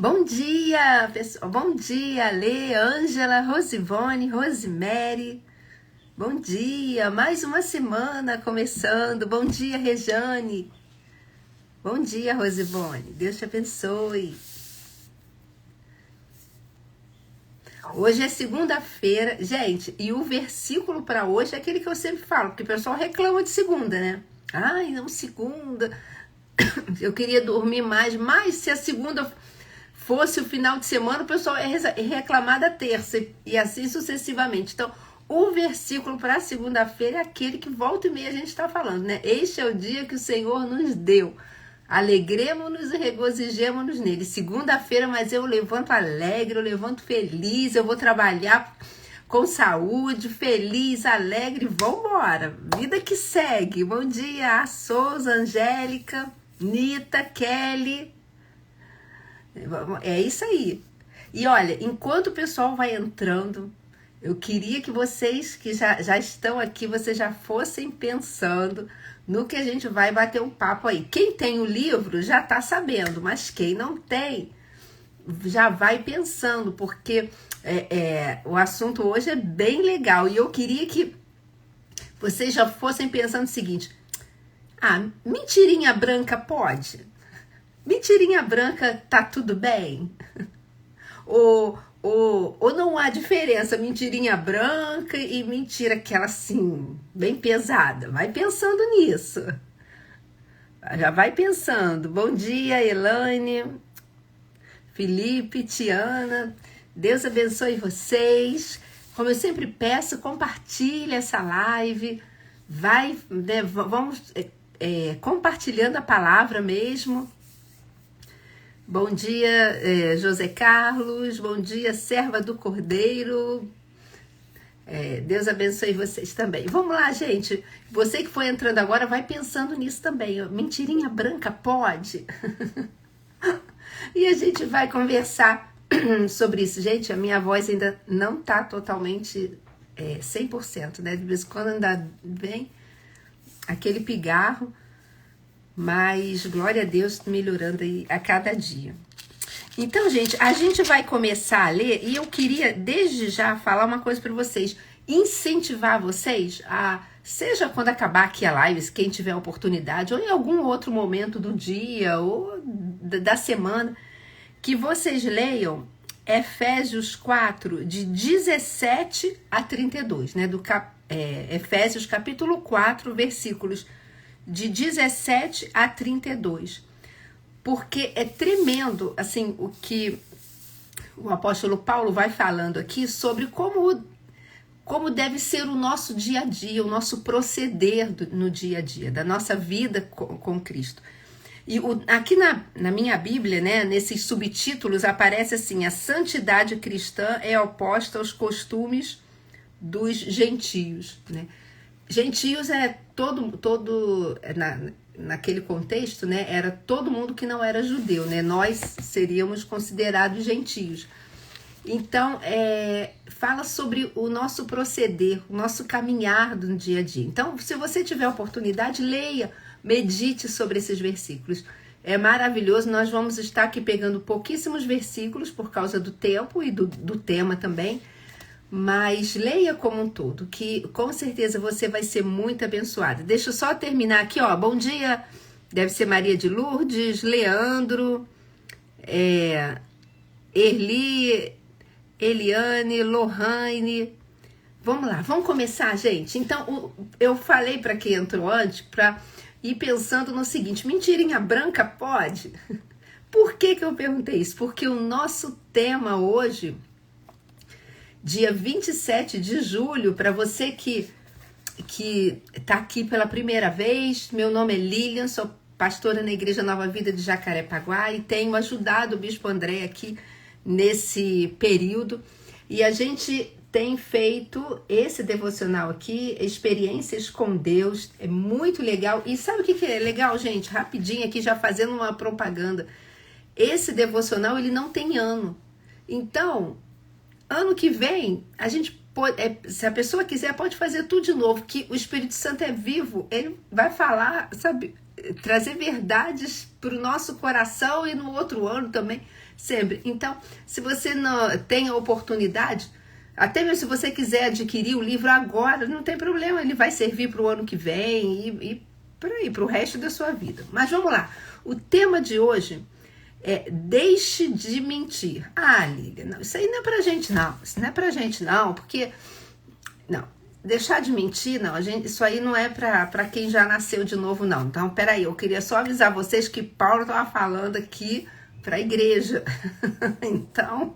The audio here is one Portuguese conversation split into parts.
Bom dia, pessoal. Bom dia, Lê, Ângela, Rosivone, Rosemary. Bom dia, mais uma semana começando. Bom dia, Rejane. Bom dia, Rosivone. Deus te abençoe. Hoje é segunda-feira, gente, e o versículo para hoje é aquele que eu sempre falo, porque o pessoal reclama de segunda, né? Ai, não, segunda. Eu queria dormir mais, mas se a segunda fosse o final de semana, o pessoal ia reclamar da terça e assim sucessivamente. Então, o versículo para segunda-feira é aquele que volta e meia a gente está falando, né? Este é o dia que o Senhor nos deu. Alegremos-nos e regozijemos-nos nele. Segunda-feira, mas eu levanto alegre, eu levanto feliz, eu vou trabalhar com saúde, feliz, alegre, vambora. Vida que segue. Bom dia, a Souza, Angélica, Nita, Kelly. É isso aí. E olha, enquanto o pessoal vai entrando, eu queria que vocês que já estão aqui, vocês já fossem pensando no que a gente vai bater um papo aí. Quem tem o livro já está sabendo, mas quem não tem, já vai pensando, porque o assunto hoje é bem legal. E eu queria que vocês já fossem pensando o seguinte: mentirinha branca pode? Mentirinha branca tá tudo bem? Ou não há diferença, mentirinha branca e mentira aquela assim, bem pesada? Vai pensando nisso. Já vai pensando. Bom dia, Elaine, Felipe, Tiana. Deus abençoe vocês. Como eu sempre peço, compartilhe essa live. Vai, né, vamos compartilhando a palavra mesmo. Bom dia, José Carlos. Bom dia, serva do Cordeiro. Deus abençoe vocês também. Vamos lá, gente. Você que foi entrando agora, vai pensando nisso também. Mentirinha branca pode? E a gente vai conversar sobre isso. Gente, a minha voz ainda não tá totalmente 100%, né? De vez em quando ainda vem aquele pigarro. Mas, glória a Deus, melhorando aí a cada dia. Então, gente, a gente vai começar a ler e eu queria, desde já, falar uma coisa para vocês. Incentivar vocês a, seja quando acabar aqui a live, se quem tiver oportunidade, ou em algum outro momento do dia ou da semana, que vocês leiam Efésios 4, de 17 a 32, né? Efésios capítulo 4, versículos de 17 a 32, porque é tremendo, assim, o que o apóstolo Paulo vai falando aqui sobre como deve ser o nosso dia a dia, o nosso proceder no dia a dia, da nossa vida com Cristo. E aqui na minha Bíblia, né, nesses subtítulos, aparece assim: a santidade cristã é oposta aos costumes dos gentios, né? Gentios é naquele contexto, né, era todo mundo que não era judeu, né? Nós seríamos considerados gentios. Então, fala sobre o nosso proceder, o nosso caminhar do dia a dia. Então, se você tiver oportunidade, leia, medite sobre esses versículos. É maravilhoso. Nós vamos estar aqui pegando pouquíssimos versículos por causa do tempo e do tema também. Mas leia como um todo, que com certeza você vai ser muito abençoada. Deixa eu só terminar aqui, ó. Bom dia, deve ser Maria de Lourdes, Leandro, Erli, Eliane, Lohane. Vamos lá, vamos começar, gente. Então, eu falei para quem entrou antes, para ir pensando no seguinte: mentirinha branca pode? Por que eu perguntei isso? Porque o nosso tema hoje, dia 27 de julho, para você que está aqui pela primeira vez, meu nome é Lilian, sou pastora na Igreja Nova Vida de Jacarepaguá e tenho ajudado o Bispo André aqui nesse período. E a gente tem feito esse devocional aqui, experiências com Deus, é muito legal. E sabe o que é legal, gente? Rapidinho aqui, já fazendo uma propaganda. Esse devocional, ele não tem ano. Então, ano que vem, a gente pode, se a pessoa quiser, pode fazer tudo de novo, que o Espírito Santo é vivo, ele vai falar, sabe, trazer verdades para o nosso coração, e no outro ano também Sempre. Então, se você não tem a oportunidade, até mesmo se você quiser adquirir o livro agora, não tem problema, ele vai servir para o ano que vem e por aí, para o resto da sua vida. Mas vamos lá. O tema de hoje é deixe de mentir. Ah, Lília, não, isso aí não é pra gente não. Isso não é pra gente não, porque... Não, deixar de mentir, não. Isso aí não é pra quem já nasceu de novo, não. Então, peraí, eu queria só avisar vocês que Paulo estava falando aqui pra igreja. Então,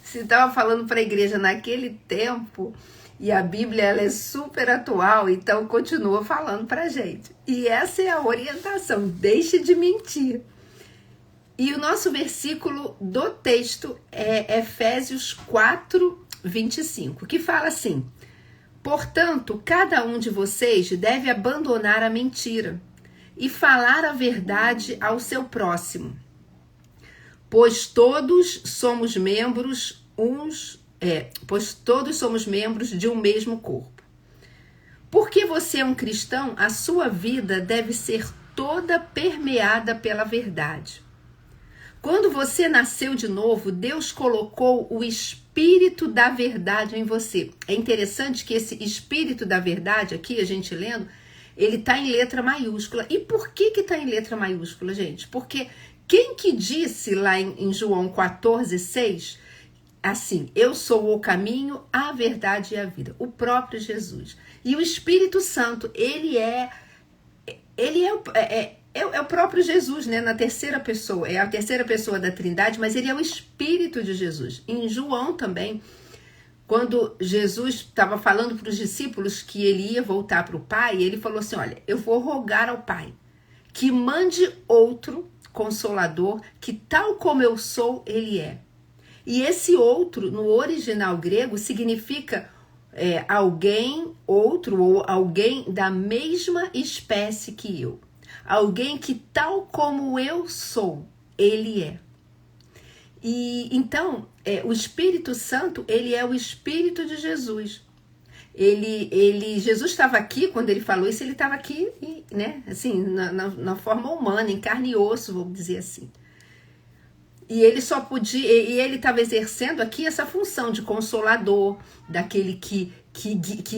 se estava falando pra igreja naquele tempo... E a Bíblia, ela é super atual, então continua falando pra gente. E essa é a orientação, deixe de mentir. E o nosso versículo do texto é Efésios 4, 25, que fala assim: portanto, cada um de vocês deve abandonar a mentira e falar a verdade ao seu próximo, pois todos somos membros de um mesmo corpo. Porque você é um cristão, a sua vida deve ser toda permeada pela verdade. Quando você nasceu de novo, Deus colocou o Espírito da verdade em você. É interessante que esse Espírito da verdade, aqui a gente lendo, ele está em letra maiúscula. E por que está em letra maiúscula, gente? Porque quem que disse lá em João 14,6... assim, eu sou o caminho, a verdade e a vida. O próprio Jesus. E o Espírito Santo, ele é o próprio Jesus, né? Na terceira pessoa. É a terceira pessoa da Trindade, mas ele é o Espírito de Jesus. Em João também, quando Jesus estava falando para os discípulos que ele ia voltar para o Pai, ele falou assim, olha, eu vou rogar ao Pai que mande outro Consolador, que tal como eu sou, ele é. E esse outro, no original grego, significa alguém, outro ou alguém da mesma espécie que eu. Alguém que tal como eu sou, ele é. E então, o Espírito Santo, ele é o Espírito de Jesus. Jesus estava aqui, quando ele falou isso, ele estava aqui, né, assim, na forma humana, em carne e osso, vamos dizer assim. E ele só podia, e ele estava exercendo aqui essa função de consolador, daquele que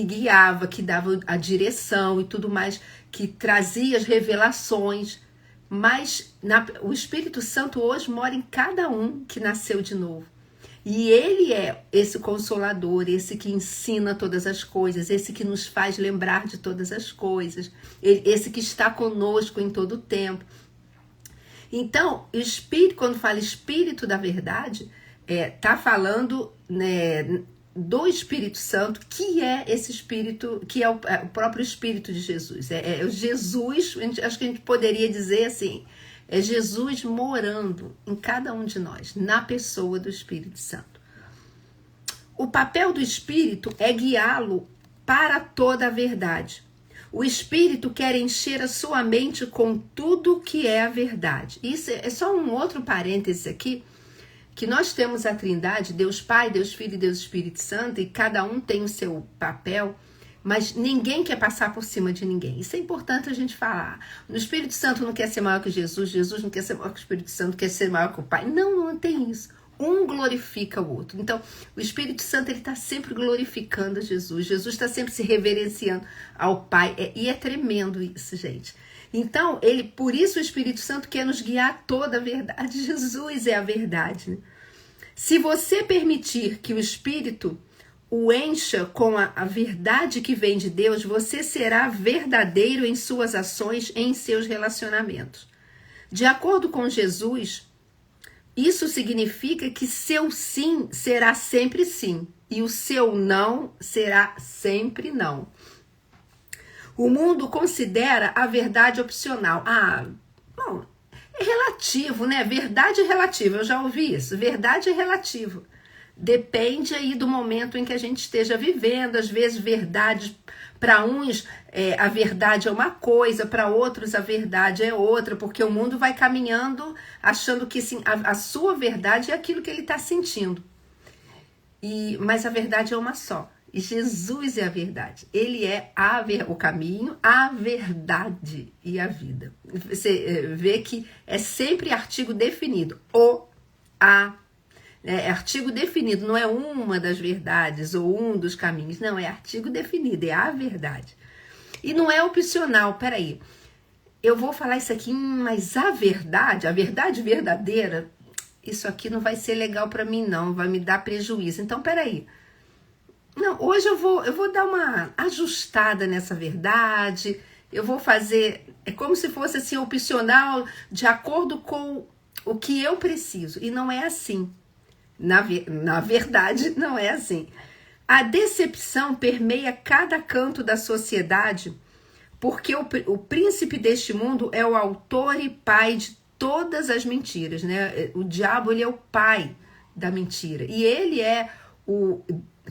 guiava, que dava a direção e tudo mais, que trazia as revelações. Mas o Espírito Santo hoje mora em cada um que nasceu de novo. E ele é esse consolador, esse que ensina todas as coisas, esse que nos faz lembrar de todas as coisas, esse que está conosco em todo o tempo. Então, o Espírito, quando fala Espírito da verdade, tá falando, né, do Espírito Santo, que é esse Espírito, que é o próprio Espírito de Jesus. É Jesus, acho que a gente poderia dizer assim, é Jesus morando em cada um de nós, na pessoa do Espírito Santo. O papel do Espírito é guiá-lo para toda a verdade. O Espírito quer encher a sua mente com tudo que é a verdade. Isso é só um outro parêntese aqui, que nós temos a Trindade, Deus Pai, Deus Filho e Deus Espírito Santo, e cada um tem o seu papel, mas ninguém quer passar por cima de ninguém. Isso é importante a gente falar. O Espírito Santo não quer ser maior que Jesus, Jesus não quer ser maior que o Espírito Santo, quer ser maior que o Pai. Não tem isso. Um glorifica o outro. Então, o Espírito Santo, ele está sempre glorificando Jesus. Jesus está sempre se reverenciando ao Pai. E é tremendo isso, gente. Então, por isso o Espírito Santo quer nos guiar a toda a verdade. Jesus é a verdade, né? Se você permitir que o Espírito o encha com a verdade que vem de Deus, você será verdadeiro em suas ações, em seus relacionamentos. De acordo com Jesus, isso significa que seu sim será sempre sim e o seu não será sempre não. O mundo considera a verdade opcional. Bom, é relativo, né? Verdade é relativa, eu já ouvi isso. Verdade é relativo. Depende aí do momento em que a gente esteja vivendo. Às vezes, verdade, para uns, a verdade é uma coisa, para outros a verdade é outra, porque o mundo vai caminhando achando que sim, a sua verdade é aquilo que ele está sentindo. Mas a verdade é uma só. E Jesus é a verdade. Ele é o caminho, a verdade e a vida. Você vê que é sempre artigo definido. O a. É artigo definido, não é uma das verdades ou um dos caminhos. Não, é artigo definido, é a verdade. E não é opcional, peraí. Eu vou falar isso aqui, mas a verdade verdadeira, isso aqui não vai ser legal para mim não, vai me dar prejuízo. Então, peraí. Não, hoje eu vou dar uma ajustada nessa verdade, eu vou fazer, é como se fosse assim, opcional, de acordo com o que eu preciso. E não é assim. Na verdade, não é assim. A decepção permeia cada canto da sociedade, porque o príncipe deste mundo é o autor e pai de todas as mentiras, né? O diabo, ele é o pai da mentira. E ele é,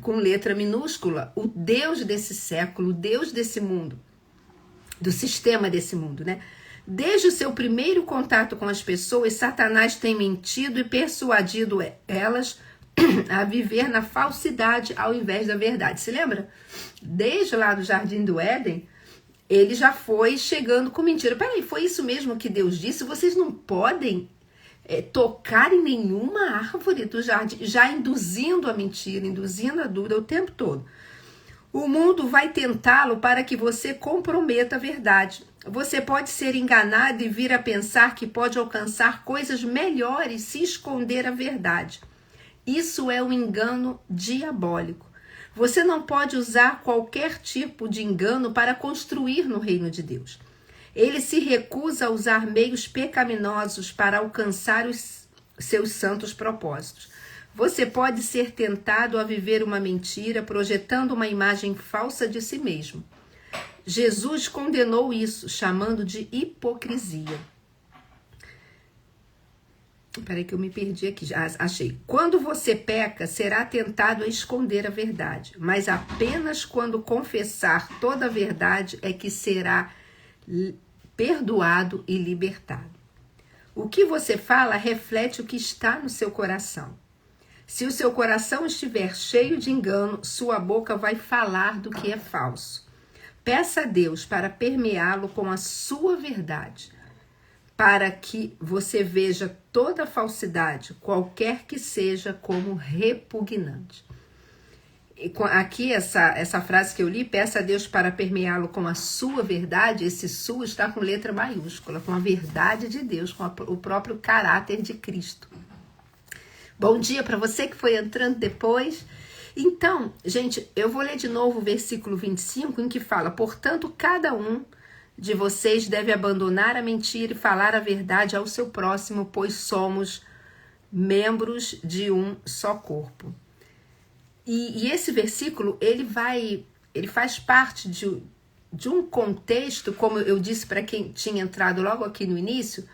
com letra minúscula, o Deus desse século, o Deus desse mundo, do sistema desse mundo, né? Desde o seu primeiro contato com as pessoas, Satanás tem mentido e persuadido elas a viver na falsidade ao invés da verdade. Se lembra? Desde lá do Jardim do Éden, ele já foi chegando com mentira. Peraí, foi isso mesmo que Deus disse? Vocês não podem tocar em nenhuma árvore do jardim, já induzindo a mentira, induzindo a dúvida o tempo todo. O mundo vai tentá-lo para que você comprometa a verdade. Você pode ser enganado e vir a pensar que pode alcançar coisas melhores se esconder a verdade. Isso é um engano diabólico. Você não pode usar qualquer tipo de engano para construir no reino de Deus. Ele se recusa a usar meios pecaminosos para alcançar os seus santos propósitos. Você pode ser tentado a viver uma mentira, projetando uma imagem falsa de si mesmo. Jesus condenou isso, chamando de hipocrisia. Peraí que eu me perdi aqui, já achei. Quando você peca, será tentado a esconder a verdade, mas apenas quando confessar toda a verdade é que será perdoado e libertado. O que você fala reflete o que está no seu coração. Se o seu coração estiver cheio de engano, sua boca vai falar do que é falso. Peça a Deus para permeá-lo com a sua verdade, para que você veja toda falsidade, qualquer que seja, como repugnante. E aqui, essa frase que eu li, peça a Deus para permeá-lo com a sua verdade, esse sua está com letra maiúscula, com a verdade de Deus, com o próprio caráter de Cristo. Bom dia para você que foi entrando depois. Então, gente, eu vou ler de novo o versículo 25, em que fala: portanto, cada um de vocês deve abandonar a mentira e falar a verdade ao seu próximo, pois somos membros de um só corpo. E esse versículo, ele faz parte de um contexto, como eu disse para quem tinha entrado logo aqui no início,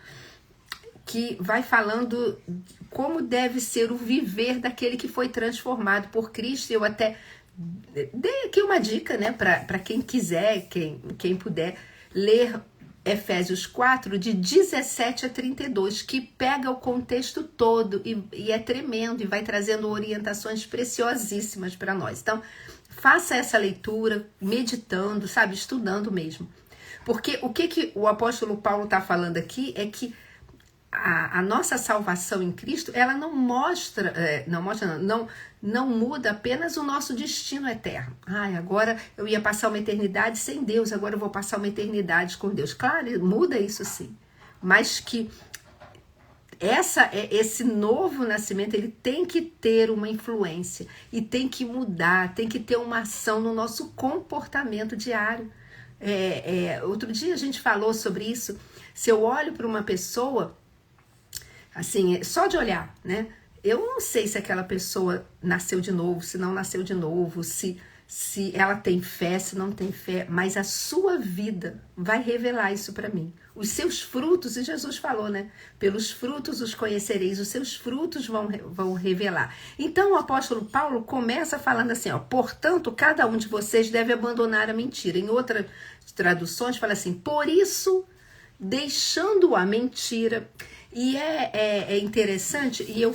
que vai falando como deve ser o viver daquele que foi transformado por Cristo. Eu até dei aqui uma dica, né, para quem quiser, quem puder, ler Efésios 4, de 17 a 32, que pega o contexto todo e é tremendo e vai trazendo orientações preciosíssimas para nós. Então, faça essa leitura, meditando, sabe, estudando mesmo. Porque o que o apóstolo Paulo está falando aqui é que a nossa salvação em Cristo, ela não muda apenas o nosso destino eterno. Agora eu ia passar uma eternidade sem Deus, agora eu vou passar uma eternidade com Deus. Claro, muda isso sim. Mas que esse novo nascimento, ele tem que ter uma influência e tem que mudar, tem que ter uma ação no nosso comportamento diário. Outro dia a gente falou sobre isso. Se eu olho para uma pessoa, assim, só de olhar, né? Eu não sei se aquela pessoa nasceu de novo, se não nasceu de novo, se ela tem fé, se não tem fé, mas a sua vida vai revelar isso para mim. Os seus frutos, e Jesus falou, né? Pelos frutos os conhecereis, os seus frutos vão revelar. Então o apóstolo Paulo começa falando assim, ó: portanto, cada um de vocês deve abandonar a mentira. Em outras traduções fala assim: por isso, deixando a mentira. E é interessante, e eu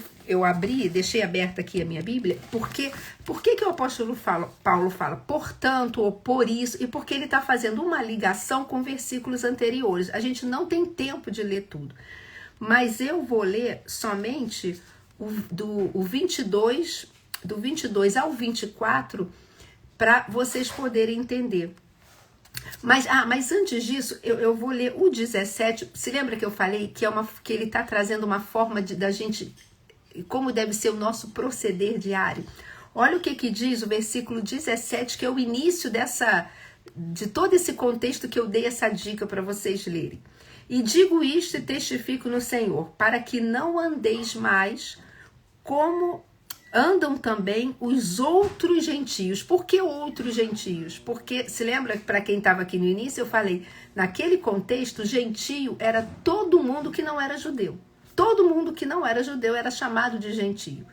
deixei aberta aqui a minha Bíblia, porque por que o apóstolo Paulo fala portanto ou por isso, e porque ele está fazendo uma ligação com versículos anteriores. A gente não tem tempo de ler tudo, mas eu vou ler somente o 22, do 22 ao 24, para vocês poderem entender. Mas antes disso, eu vou ler o 17. Se lembra que eu falei que ele está trazendo uma forma da gente, como deve ser o nosso proceder diário? Olha o que diz o versículo 17, que é o início de todo esse contexto que eu dei essa dica para vocês lerem. E digo isto e testifico no Senhor, para que não andeis mais como andam também os outros gentios. Por que outros gentios? Porque, se lembra, para quem estava aqui no início, eu falei, naquele contexto, gentio era todo mundo que não era judeu. Todo mundo que não era judeu era chamado de gentio.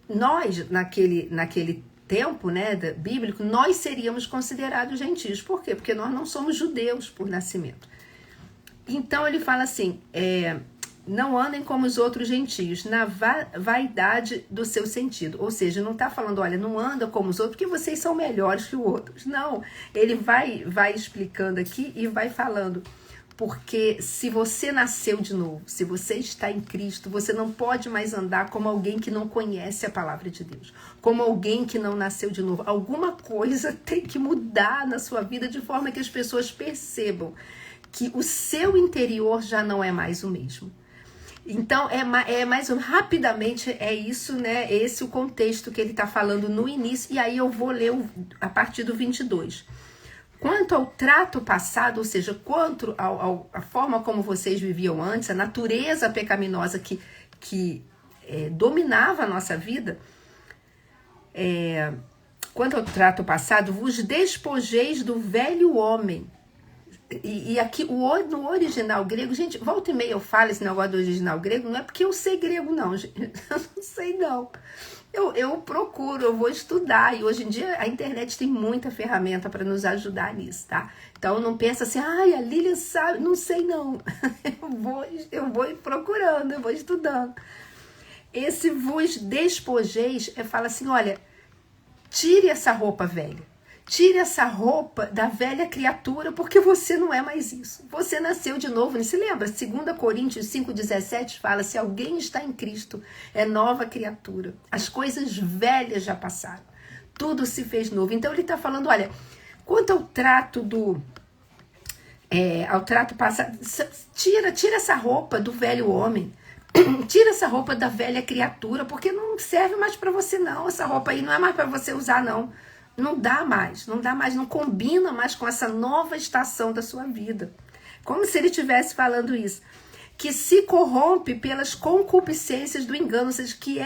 Nós, naquele tempo, né, bíblico, nós seríamos considerados gentios. Por quê? Porque nós não somos judeus por nascimento. Então ele fala assim, não andem como os outros gentios, na vaidade do seu sentido. Ou seja, não está falando, olha, não anda como os outros, porque vocês são melhores que os outros. Não, ele vai explicando aqui e vai falando, porque se você nasceu de novo, se você está em Cristo, você não pode mais andar como alguém que não conhece a palavra de Deus, como alguém que não nasceu de novo. Alguma coisa tem que mudar na sua vida de forma que as pessoas percebam que o seu interior já não é mais o mesmo. Então, rapidamente, é isso, né? Esse é o contexto que ele está falando no início, e aí eu vou ler a partir do 22. Quanto ao trato passado, ou seja, quanto à forma como vocês viviam antes, a natureza pecaminosa que dominava a nossa vida, quanto ao trato passado, vos despojeis do velho homem. E aqui, no original grego, gente, volta e meia eu falo esse negócio do original grego, não é porque eu sei grego não, gente, eu não sei não. Eu procuro, eu vou estudar, e hoje em dia a internet tem muita ferramenta para nos ajudar nisso, tá? Então não pensa assim, a Lilian sabe, não sei não. Eu vou procurando, eu vou estudando. Esse vos despojeis, fala assim, olha, tire essa roupa velha. Tire essa roupa da velha criatura, porque você não é mais isso. Você nasceu de novo. Não se lembra? 2 Coríntios 5,17 fala, se alguém está em Cristo, é nova criatura. As coisas velhas já passaram. Tudo se fez novo. Então ele está falando, olha, quanto ao trato passado, tira essa roupa do velho homem. Tira essa roupa da velha criatura, porque não serve mais para você não. Essa roupa aí não é mais para você usar não. Não dá mais, não combina mais com essa nova estação da sua vida. Como se ele estivesse falando isso. Que se corrompe pelas concupiscências do engano, ou seja, que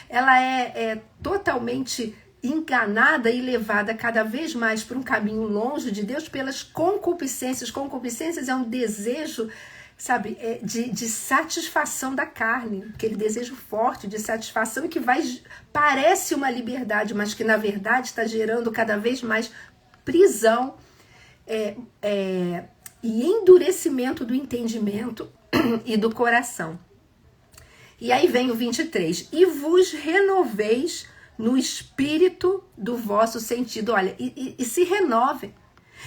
ela é totalmente enganada e levada cada vez mais para um caminho longe de Deus pelas concupiscências. Concupiscências é um desejo, sabe, de satisfação da carne, aquele desejo forte de satisfação que parece uma liberdade, mas que na verdade está gerando cada vez mais prisão e endurecimento do entendimento e do coração. E aí vem o 23, e vos renoveis no espírito do vosso sentido. Olha, e se renovem.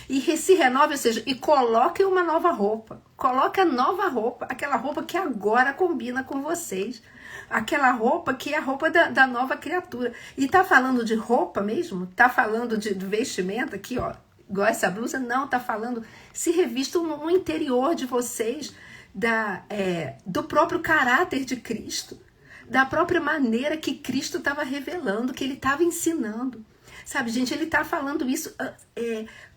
E se renove, ou seja, e coloquem uma nova roupa. Coloque a nova roupa, aquela roupa que agora combina com vocês. Aquela roupa que é a roupa da nova criatura. E tá falando de roupa mesmo? Tá falando de vestimenta aqui, ó. Igual essa blusa? Não, tá falando, se revistam no interior de vocês do próprio caráter de Cristo. Da própria maneira que Cristo estava revelando, que ele estava ensinando. Sabe, gente, ele está falando isso,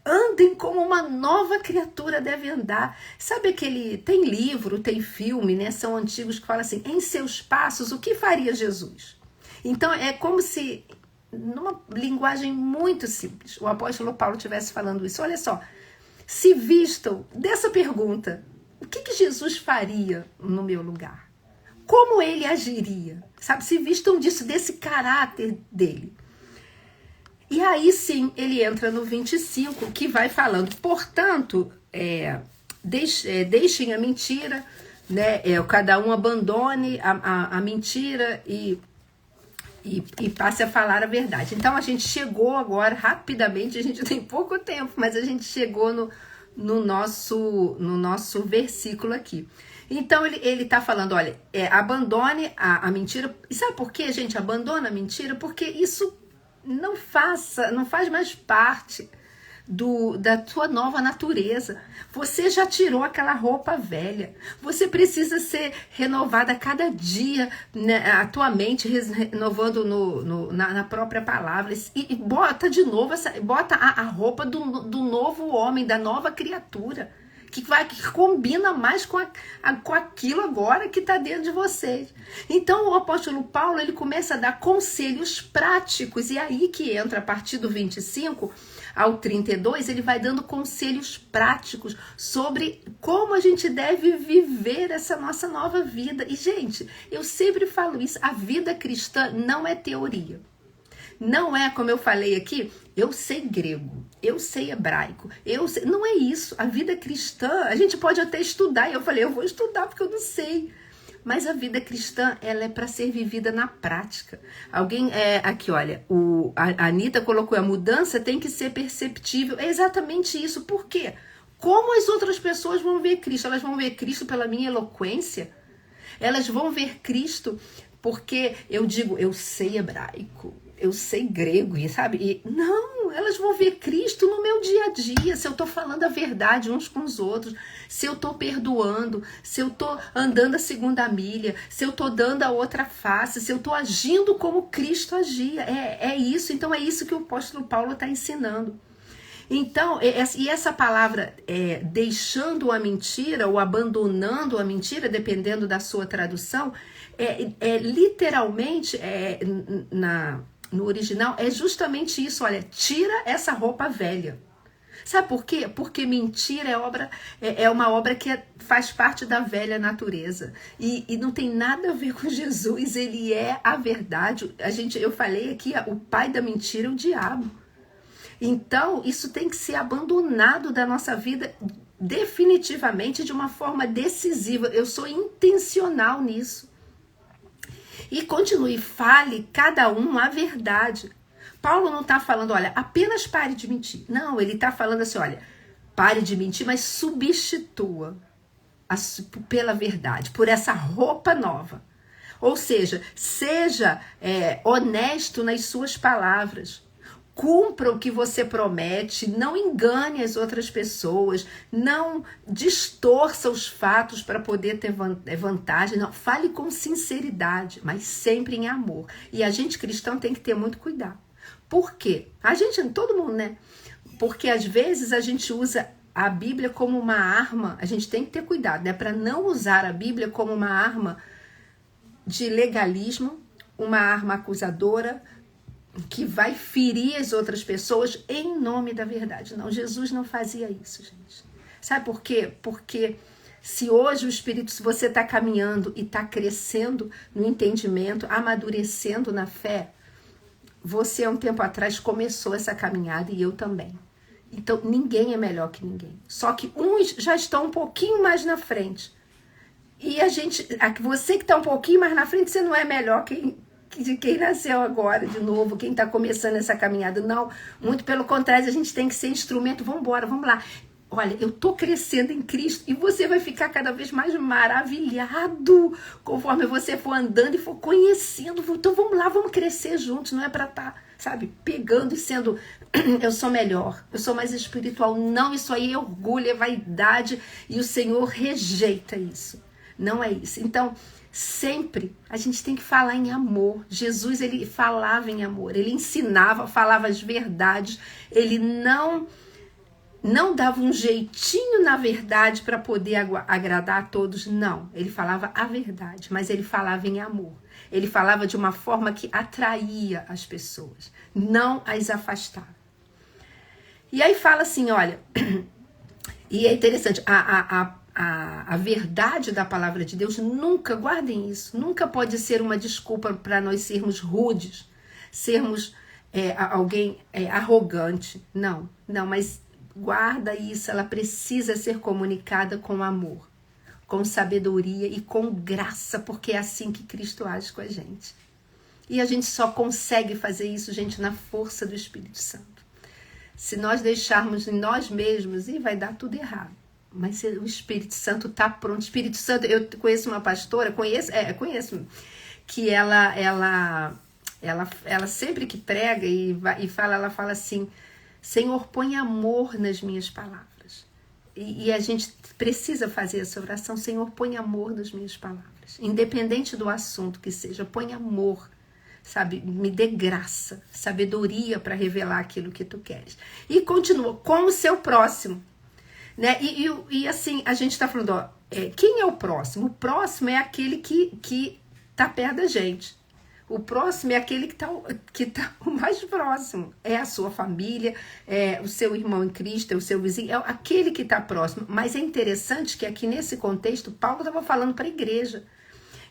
andem como uma nova criatura deve andar. Sabe tem livro, tem filme, né, são antigos que falam assim, em seus passos, o que faria Jesus? Então, é como se, numa linguagem muito simples, o apóstolo Paulo estivesse falando isso. Olha só, se vistam dessa pergunta, o que Jesus faria no meu lugar? Como ele agiria? Sabe, se vistam disso, desse caráter dele. E aí sim, ele entra no 25, que vai falando, portanto, deixem a mentira, né? Cada um abandone a mentira e passe a falar a verdade. Então a gente chegou agora, rapidamente, a gente tem pouco tempo, mas a gente chegou no nosso versículo aqui. Então ele tá falando, olha, abandone a mentira. E sabe por que, gente, abandona a mentira? Porque isso não faz mais parte da tua nova natureza. Você já tirou aquela roupa velha. Você precisa ser renovada a cada dia, né, a tua mente, renovando na própria palavra. E bota de novo, bota a roupa do novo homem, da nova criatura. Que combina mais com aquilo agora que está dentro de vocês. Então o apóstolo Paulo, ele começa a dar conselhos práticos, e aí que entra, a partir do 25 ao 32, ele vai dando conselhos práticos sobre como a gente deve viver essa nossa nova vida. E, gente, eu sempre falo isso, a vida cristã não é teoria. Não é, como eu falei aqui, eu sei grego, eu sei hebraico, não é isso. A vida cristã, a gente pode até estudar, e eu falei, eu vou estudar porque eu não sei. Mas a vida cristã, ela é para ser vivida na prática. Aqui, olha, a Anitta colocou, a mudança tem que ser perceptível. É exatamente isso. Por quê? Como as outras pessoas vão ver Cristo? Elas vão ver Cristo pela minha eloquência? Elas vão ver Cristo porque eu digo, eu sei hebraico, eu sei grego, sabe? Não, elas vão ver Cristo no meu dia a dia, se eu tô falando a verdade uns com os outros, se eu tô perdoando, se eu tô andando a segunda milha, se eu tô dando a outra face, se eu tô agindo como Cristo agia. É isso, então é isso que o apóstolo Paulo está ensinando. Então, e essa palavra deixando a mentira ou abandonando a mentira, dependendo da sua tradução, literalmente, no original, é justamente isso. Olha, tira essa roupa velha. Sabe por quê? Porque mentira é uma obra que faz parte da velha natureza. E não tem nada a ver com Jesus, ele é a verdade. Eu falei aqui, o pai da mentira é o diabo. Então, isso tem que ser abandonado da nossa vida definitivamente, de uma forma decisiva. Eu sou intencional nisso. E continue, fale cada um a verdade. Paulo não está falando, olha, apenas pare de mentir. Não, ele está falando assim, olha, pare de mentir, mas substitua pela verdade, por essa roupa nova. Ou seja honesto nas suas palavras. Cumpra o que você promete, não engane as outras pessoas, não distorça os fatos para poder ter vantagem, não. Fale com sinceridade, mas sempre em amor. E a gente cristão tem que ter muito cuidado. Por quê? Todo mundo, né? Porque às vezes a gente usa a Bíblia como uma arma, a gente tem que ter cuidado, né? Para não usar a Bíblia como uma arma de legalismo, uma arma acusadora, que vai ferir as outras pessoas em nome da verdade. Não, Jesus não fazia isso, gente. Sabe por quê? Porque se hoje se você está caminhando e está crescendo no entendimento, amadurecendo na fé, você há um tempo atrás começou essa caminhada e eu também. Então ninguém é melhor que ninguém. Só que uns já estão um pouquinho mais na frente. E você que está um pouquinho mais na frente, você não é melhor de quem nasceu agora, de novo, quem está começando essa caminhada. Não, muito pelo contrário, a gente tem que ser instrumento. Vamos embora, vamos lá. Olha, eu tô crescendo em Cristo e você vai ficar cada vez mais maravilhado conforme você for andando e for conhecendo. Então vamos lá, vamos crescer juntos. Não é para estar, pegando e sendo eu sou melhor, eu sou mais espiritual. Não, isso aí é orgulho, é vaidade e o Senhor rejeita isso. Não é isso. Então, sempre a gente tem que falar em amor. Jesus, ele falava em amor, ele ensinava, falava as verdades, ele não dava um jeitinho na verdade para poder agradar a todos, não. Ele falava a verdade, mas ele falava em amor. Ele falava de uma forma que atraía as pessoas, não as afastava. E aí fala assim, olha, e é interessante, a verdade da palavra de Deus nunca, guardem isso, nunca pode ser uma desculpa para nós sermos rudes, sermos alguém arrogante. Não, mas guarda isso, ela precisa ser comunicada com amor, com sabedoria e com graça, porque é assim que Cristo age com a gente. E a gente só consegue fazer isso, gente, na força do Espírito Santo. Se nós deixarmos em nós mesmos, vai dar tudo errado. mas o Espírito Santo está pronto. O Espírito Santo, eu conheço uma pastora, conheço, que ela sempre que prega e fala, ela fala assim: Senhor, põe amor nas minhas palavras. E a gente precisa fazer essa oração: Senhor, põe amor nas minhas palavras. Independente do assunto que seja, põe amor, sabe? Me dê graça, sabedoria para revelar aquilo que tu queres. E continua, com o seu próximo. Né? E assim, a gente está falando, ó, quem é o próximo? O próximo é aquele que tá perto da gente. O próximo é aquele que tá o mais próximo. É a sua família, é o seu irmão em Cristo, é o seu vizinho, é aquele que está próximo. Mas é interessante que aqui nesse contexto, Paulo estava falando para a igreja.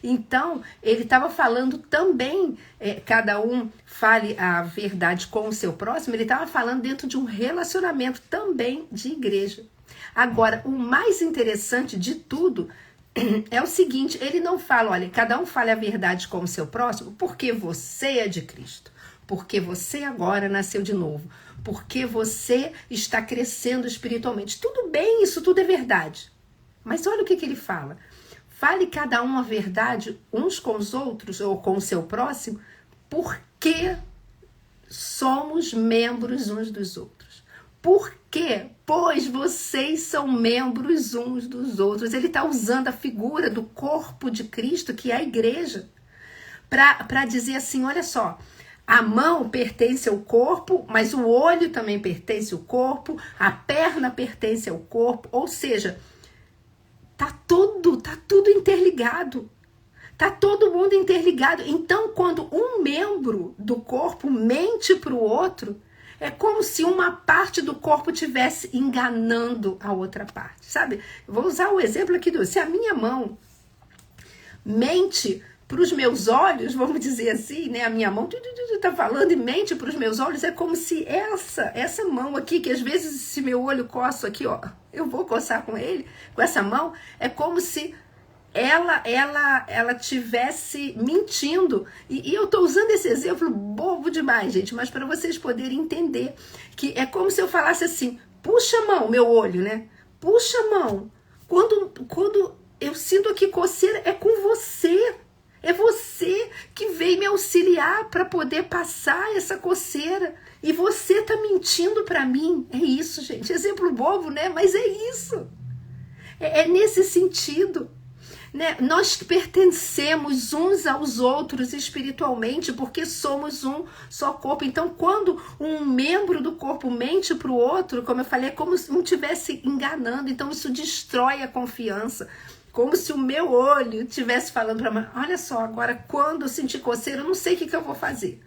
Então, ele estava falando também, cada um fale a verdade com o seu próximo, ele estava falando dentro de um relacionamento também de igreja. Agora, o mais interessante de tudo é o seguinte: ele não fala, olha, cada um fale a verdade com o seu próximo, porque você é de Cristo, porque você agora nasceu de novo, porque você está crescendo espiritualmente. Tudo bem, isso tudo é verdade. Mas olha o que ele fala. Fale cada um a verdade uns com os outros ou com o seu próximo, porque somos membros uns dos outros. Por quê? Pois vocês são membros uns dos outros. Ele está usando a figura do corpo de Cristo, que é a igreja, para dizer assim, olha só, a mão pertence ao corpo, mas o olho também pertence ao corpo, a perna pertence ao corpo, ou seja, tá tudo interligado. Tá todo mundo interligado. Então, quando um membro do corpo mente para o outro, é como se uma parte do corpo estivesse enganando a outra parte, sabe? Eu vou usar o exemplo aqui se a minha mão mente para os meus olhos, vamos dizer assim, né? A minha mão tá falando e mente para os meus olhos, é como se essa mão aqui, que às vezes se meu olho coço aqui, ó, eu vou coçar com essa mão, é como se ela tivesse mentindo. E eu tô usando esse exemplo bobo demais, gente, mas para vocês poderem entender que é como se eu falasse assim: puxa a mão, meu olho, né? Puxa a mão. Quando eu sinto aqui coceira, é com você. É você que veio me auxiliar para poder passar essa coceira. E você tá mentindo para mim. É isso, gente. Exemplo bobo, né? Mas é isso. É nesse sentido. Né? Nós pertencemos uns aos outros espiritualmente, porque somos um só corpo. Então, quando um membro do corpo mente para o outro, como eu falei, é como se um estivesse enganando. Então, isso destrói a confiança. Como se o meu olho estivesse falando para mim: olha só, agora quando eu sentir coceira, eu não sei o que eu vou fazer.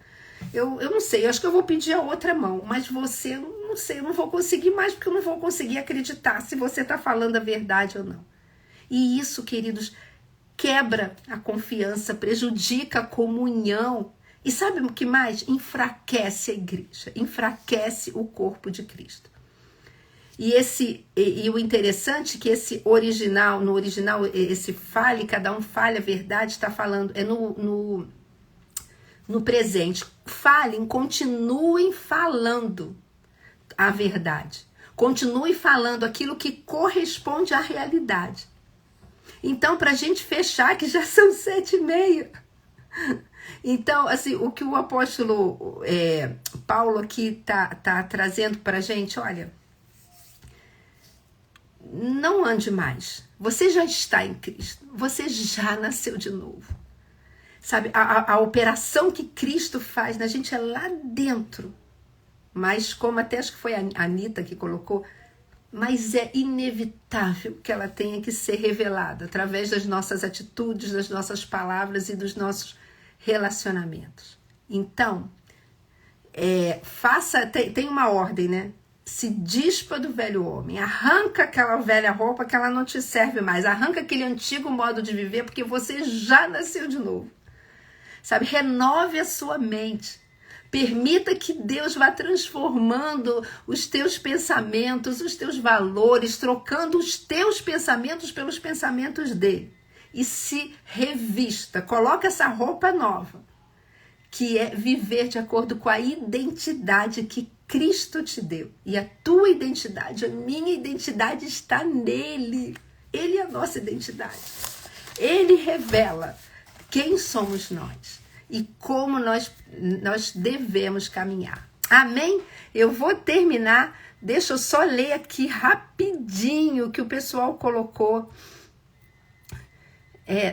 Eu não sei, eu acho que eu vou pedir a outra mão, mas você, não sei, eu não vou conseguir mais, porque eu não vou conseguir acreditar se você está falando a verdade ou não. E isso, queridos, quebra a confiança, prejudica a comunhão. E sabe o que mais? Enfraquece a igreja, enfraquece o corpo de Cristo. E o interessante é que no original, esse fale, cada um fale a verdade, está falando, é no presente. Falem, continuem falando a verdade. Continue falando aquilo que corresponde à realidade. Então, para a gente fechar, que já são 7h30. Então, assim, o que o apóstolo Paulo aqui tá trazendo para a gente, olha, não ande mais. Você já está em Cristo. Você já nasceu de novo. Sabe, a operação que Cristo faz na gente é lá dentro. Mas, como até acho que foi a Anitta que colocou, mas é inevitável que ela tenha que ser revelada através das nossas atitudes, das nossas palavras e dos nossos relacionamentos. Então, tem uma ordem, né? Se dispa do velho homem, arranca aquela velha roupa que ela não te serve mais, arranca aquele antigo modo de viver, porque você já nasceu de novo. Sabe, renove a sua mente. Permita que Deus vá transformando os teus pensamentos, os teus valores, trocando os teus pensamentos pelos pensamentos dele. E se revista, coloca essa roupa nova, que é viver de acordo com a identidade que Cristo te deu. E a tua identidade, a minha identidade está nele. Ele é a nossa identidade. Ele revela quem somos nós e como nós devemos caminhar. Amém? Eu vou terminar. Deixa eu só ler aqui rapidinho o que o pessoal colocou.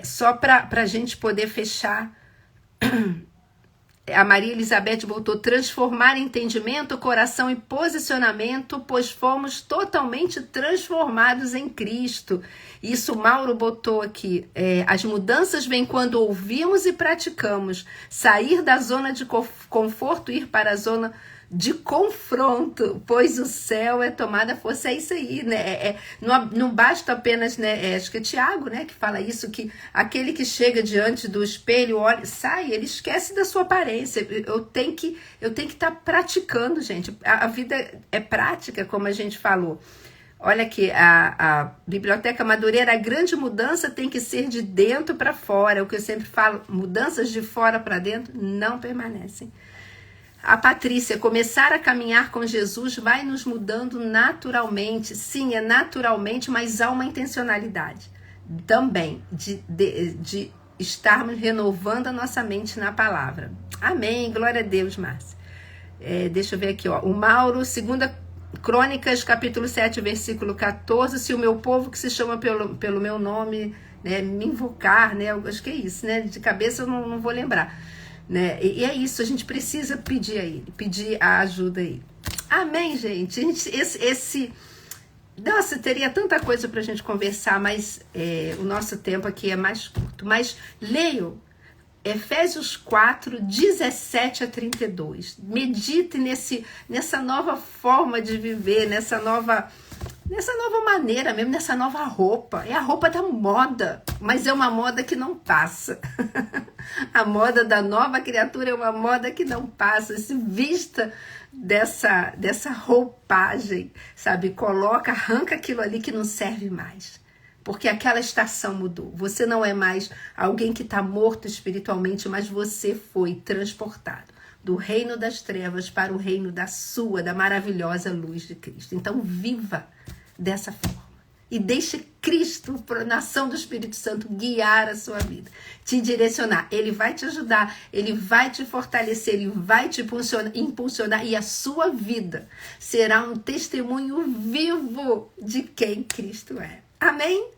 Só para a gente poder fechar. A Maria Elizabeth botou: transformar entendimento, coração e posicionamento, pois fomos totalmente transformados em Cristo. Isso o Mauro botou aqui. As mudanças vêm quando ouvimos e praticamos. Sair da zona de conforto, ir para a zona de confronto, pois o céu é tomada força. É isso aí, né? Não basta apenas, né? Acho que é Tiago, né, que fala isso, que aquele que chega diante do espelho, olha, sai, ele esquece da sua aparência. Eu tenho que estar praticando, gente. A vida é prática, como a gente falou. Olha aqui, a Biblioteca Madureira, a grande mudança tem que ser de dentro para fora. O que eu sempre falo, mudanças de fora para dentro não permanecem. A Patrícia: começar a caminhar com Jesus vai nos mudando naturalmente. Sim, é naturalmente, mas há uma intencionalidade também de estarmos renovando a nossa mente na palavra. Amém, glória a Deus, Márcia. Deixa eu ver aqui, ó. O Mauro, 2 Crônicas, capítulo 7, versículo 14. Se o meu povo que se chama pelo meu nome, né, me invocar, né, eu acho que é isso, né, de cabeça eu não vou lembrar. Né? E é isso, a gente precisa pedir a ele, pedir a ajuda a ele. Amém, gente? Nossa, teria tanta coisa pra gente conversar, mas o nosso tempo aqui é mais curto. Mas leiam Efésios 4, 17 a 32. Medite nessa nova forma de viver, nessa nova maneira mesmo, nessa nova roupa. É a roupa da moda, mas é uma moda que não passa. A moda da nova criatura é uma moda que não passa. Se vista dessa roupagem, sabe? Coloca, arranca aquilo ali que não serve mais. Porque aquela estação mudou. Você não é mais alguém que está morto espiritualmente, mas você foi transportado do reino das trevas para o reino da maravilhosa luz de Cristo. Então, viva dessa forma. E deixe Cristo, a ação do Espírito Santo, guiar a sua vida, te direcionar. Ele vai te ajudar, ele vai te fortalecer, ele vai te impulsionar, e a sua vida será um testemunho vivo de quem Cristo é. Amém?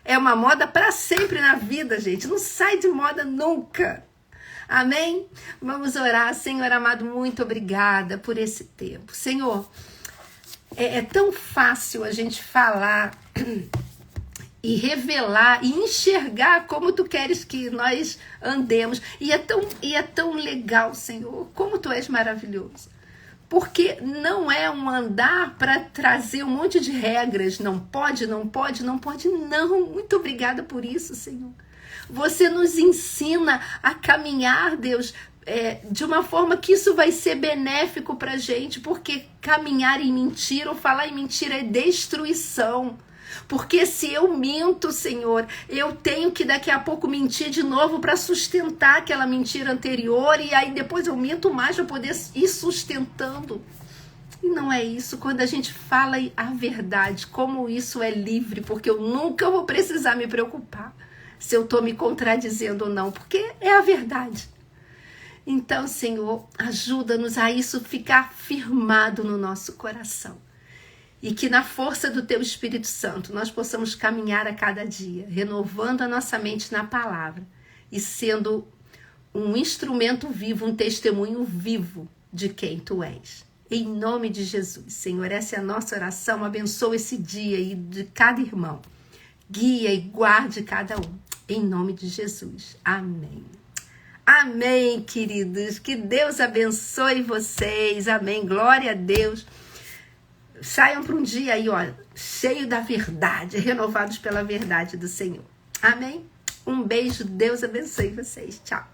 É uma moda para sempre na vida, gente. Não sai de moda nunca. Amém? Vamos orar. Senhor amado, muito obrigada por esse tempo. Senhor, é tão fácil a gente falar e revelar e enxergar como tu queres que nós andemos. E é tão legal, Senhor, como tu és maravilhoso. Porque não é um andar para trazer um monte de regras. Não pode, não pode, não pode. Não, muito obrigada por isso, Senhor. Você nos ensina a caminhar, Deus, de uma forma que isso vai ser benéfico para a gente, porque caminhar em mentira ou falar em mentira é destruição. Porque se eu minto, Senhor, eu tenho que daqui a pouco mentir de novo para sustentar aquela mentira anterior, e aí depois eu minto mais para poder ir sustentando. E não é isso. Quando a gente fala a verdade, como isso é livre, porque eu nunca vou precisar me preocupar se eu estou me contradizendo ou não, porque é a verdade. Então, Senhor, ajuda-nos a isso ficar firmado no nosso coração. E que na força do Teu Espírito Santo nós possamos caminhar a cada dia, renovando a nossa mente na palavra e sendo um instrumento vivo, um testemunho vivo de quem Tu és. Em nome de Jesus, Senhor, essa é a nossa oração. Abençoa esse dia aí de cada irmão. Guia e guarde cada um. Em nome de Jesus. Amém. Amém, queridos. Que Deus abençoe vocês. Amém. Glória a Deus. Saiam para um dia aí, ó, cheio da verdade, renovados pela verdade do Senhor. Amém? Um beijo. Deus abençoe vocês. Tchau.